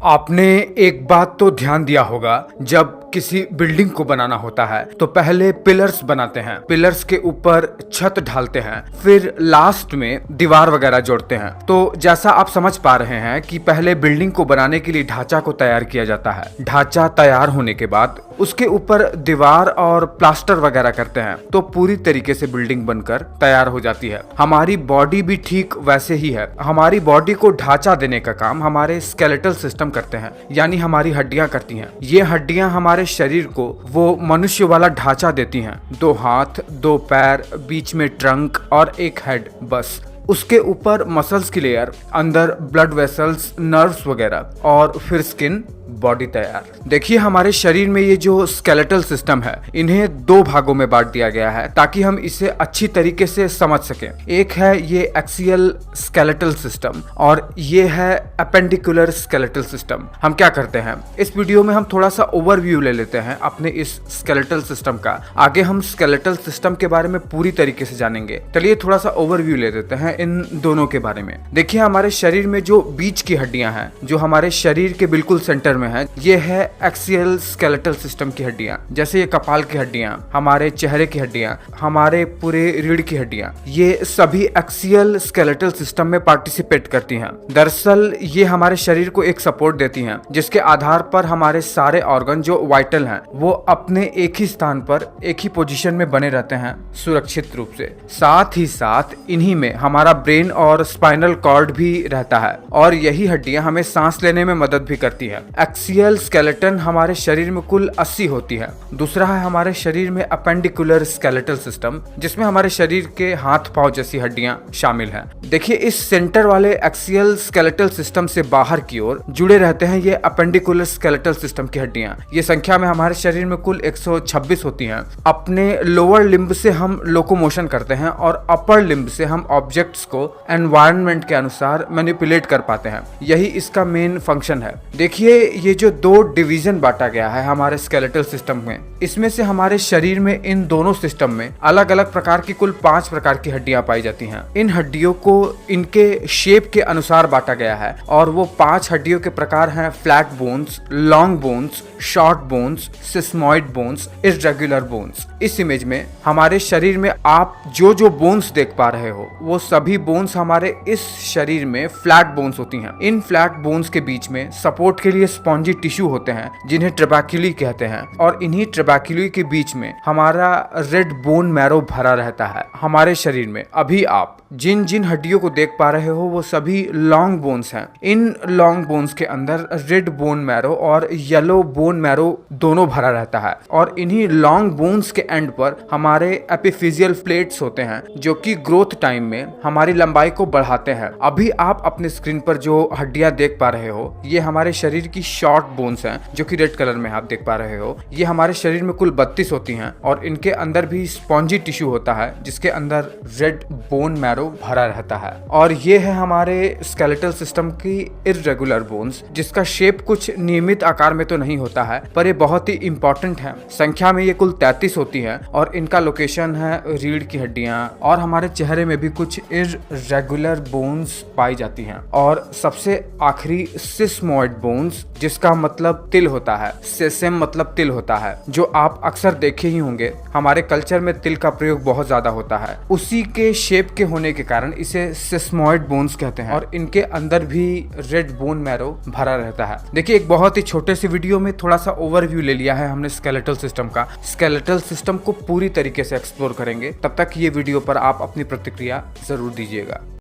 आपने एक बात तो ध्यान दिया होगा, जब किसी बिल्डिंग को बनाना होता है तो पहले पिलर्स बनाते हैं, पिलर्स के ऊपर छत ढालते हैं, फिर लास्ट में दीवार वगैरह जोड़ते हैं। तो जैसा आप समझ पा रहे हैं कि पहले बिल्डिंग को बनाने के लिए ढांचा को तैयार किया जाता है। ढांचा तैयार होने के बाद उसके ऊपर दीवार और प्लास्टर वगैरह करते हैं तो पूरी तरीके से बिल्डिंग बनकर तैयार हो जाती है। हमारी बॉडी भी ठीक वैसे ही है। हमारी बॉडी को ढांचा देने का काम हमारे स्केलेटल सिस्टम करते हैं, यानी हमारी हड्डियां करती हैं। ये हड्डियां हमारे शरीर को वो मनुष्य वाला ढांचा देती हैं। 2 हाथ, 2 पैर, बीच में ट्रंक और एक हेड, बस। उसके ऊपर मसल्स की लेयर, अंदर ब्लड वेसल्स, नर्व्स वगैरह और फिर स्किन, बॉडी तैयार। देखिए, हमारे शरीर में ये जो स्केलेटल सिस्टम है, इन्हें 2 भागों में बांट दिया गया है ताकि हम इसे अच्छी तरीके से समझ सकें। एक है ये एक्सियल स्केलेटल सिस्टम और ये है अपेंडिकुलर स्केलेटल सिस्टम। हम क्या करते हैं, इस वीडियो में हम थोड़ा सा ओवरव्यू ले लेते हैं अपने इस स्केलेटल सिस्टम का। आगे हम स्केलेटल सिस्टम के बारे में पूरी तरीके से जानेंगे। चलिए थोड़ा सा ओवरव्यू ले देते हैं इन दोनों के बारे में। देखिए, हमारे शरीर में जो बीच की हड्डियां हैं, जो हमारे शरीर के बिल्कुल सेंटर में है, ये है एक्सियल स्केलेटल सिस्टम की हड्डियां। जैसे ये कपाल की हड्डियां, हमारे चेहरे की हड्डियां, हमारे पूरे रीढ़ की हड्डियां, ये सभी एक्सियल स्केलेटल सिस्टम में पार्टिसिपेट करती हैं। दरअसल ये हमारे शरीर को एक सपोर्ट देती हैं, जिसके आधार पर हमारे सारे ऑर्गन जो वाइटल हैं वो अपने एक ही स्थान पर एक ही पोजीशन में बने रहते हैं सुरक्षित रूप से। साथ ही साथ इन्हीं में हमारा ब्रेन और स्पाइनल कॉर्ड भी रहता है और यही हड्डियां हमें सांस लेने में मदद भी करती है। एक्सियल स्केलेटन हमारे शरीर में कुल 80 होती है। दूसरा है हमारे शरीर में अपेंडिकुलर स्केलेटल सिस्टम, जिसमें हमारे शरीर के हाथ पांव जैसी हड्डियां शामिल हैं। देखिए, इस सेंटर वाले एक्सियल स्केलेटल सिस्टम से बाहर की ओर जुड़े रहते हैं ये अपेंडिकुलर स्केलेटल सिस्टम की हड्डियां। ये संख्या में हमारे शरीर में कुल 126 होती हैं। अपने लोअर लिम्ब से हम लोकोमोशन करते हैं और अपर लिम्ब से हम ऑब्जेक्ट्स को एनवायरनमेंट के अनुसार मैनिपुलेट कर पाते हैं। यही इसका मेन फंक्शन है। देखिए, ये जो 2 डिवीजन बांटा गया है हमारे स्केलेटल सिस्टम में, इसमें से हमारे शरीर में इन दोनों सिस्टम में अलग अलग प्रकार की कुल 5 प्रकार की हड्डियां पाई जाती हैं। इन हड्डियों को इनके शेप के अनुसार बांटा गया है और वो 5 हड्डियों के प्रकार हैं: flat bones, long bones, short bones, sesamoid bones, irregular bones. इस इमेज में हमारे शरीर में आप जो बोन्स देख पा रहे हो, वो सभी बोन्स हमारे इस शरीर में फ्लैट बोन्स होती हैं। इन फ्लैट बोन्स के बीच में सपोर्ट के लिए स्पॉन्जी टिश्यू होते हैं जिन्हें ट्रेबेक्युली कहते हैं और इन्हीं ट्रेबेक्युली के बीच में हमारा रेड बोन मैरो भरा रहता है। हमारे शरीर में अभी आप जिन जिन हड्डियों को देख पा रहे हो वो सभी लॉन्ग बोन्स हैं। इन लॉन्ग बोन्स के अंदर रेड बोन मैरो और येलो बोन मैरो दोनों भरा रहता है और इन्हीं लॉन्ग बोन्स के एंड पर हमारे एपिफिजियल प्लेट्स होते हैं जो कि ग्रोथ टाइम में हमारी लंबाई को बढ़ाते हैं। अभी आप अपने स्क्रीन पर जो हड्डियां देख पा रहे हो, ये हमारे शरीर की शॉर्ट बोन्स हैं जो कि रेड कलर में आप देख पा रहे हो। ये हमारे शरीर में कुल 32 होती हैं और इनके अंदर भी स्पॉन्जी टिश्यू होता है जिसके अंदर रेड बोन मैरो भरा रहता है। और ये है हमारे स्केलेटल सिस्टम की इर्रेगुलर बोन्स, जिसका शेप कुछ नियमित आकार में तो नहीं होता है पर ये बहुत ही इंपॉर्टेंट है। संख्या में ये कुल 33 होती है और इनका लोकेशन है रीढ़ की हड्डियां और हमारे चेहरे में भी कुछ इर्रेगुलर बोन्स पाई जाती हैं। और सबसे आखिरी सिस्मॉइड बोन्स, जिसका मतलब तिल होता है। सेसेम मतलब तिल होता है, जो आप अक्सर देखे ही होंगे। हमारे कल्चर में तिल का प्रयोग बहुत ज्यादा होता है। उसी के शेप के होने के कारण इसे सिस्मॉइड बोन्स कहते हैं और इनके अंदर भी रेड बोन मैरो भरा रहता है। देखिए, एक बहुत ही छोटे से वीडियो में थोड़ा सा ओवरव्यू ले लिया है हमने स्केलेटल सिस्टम का। स्केलेटल सिस्टम को पूरी तरीके से एक्सप्लोर करेंगे। तब तक ये वीडियो पर आप अपनी प्रतिक्रिया जरूर दीजिएगा।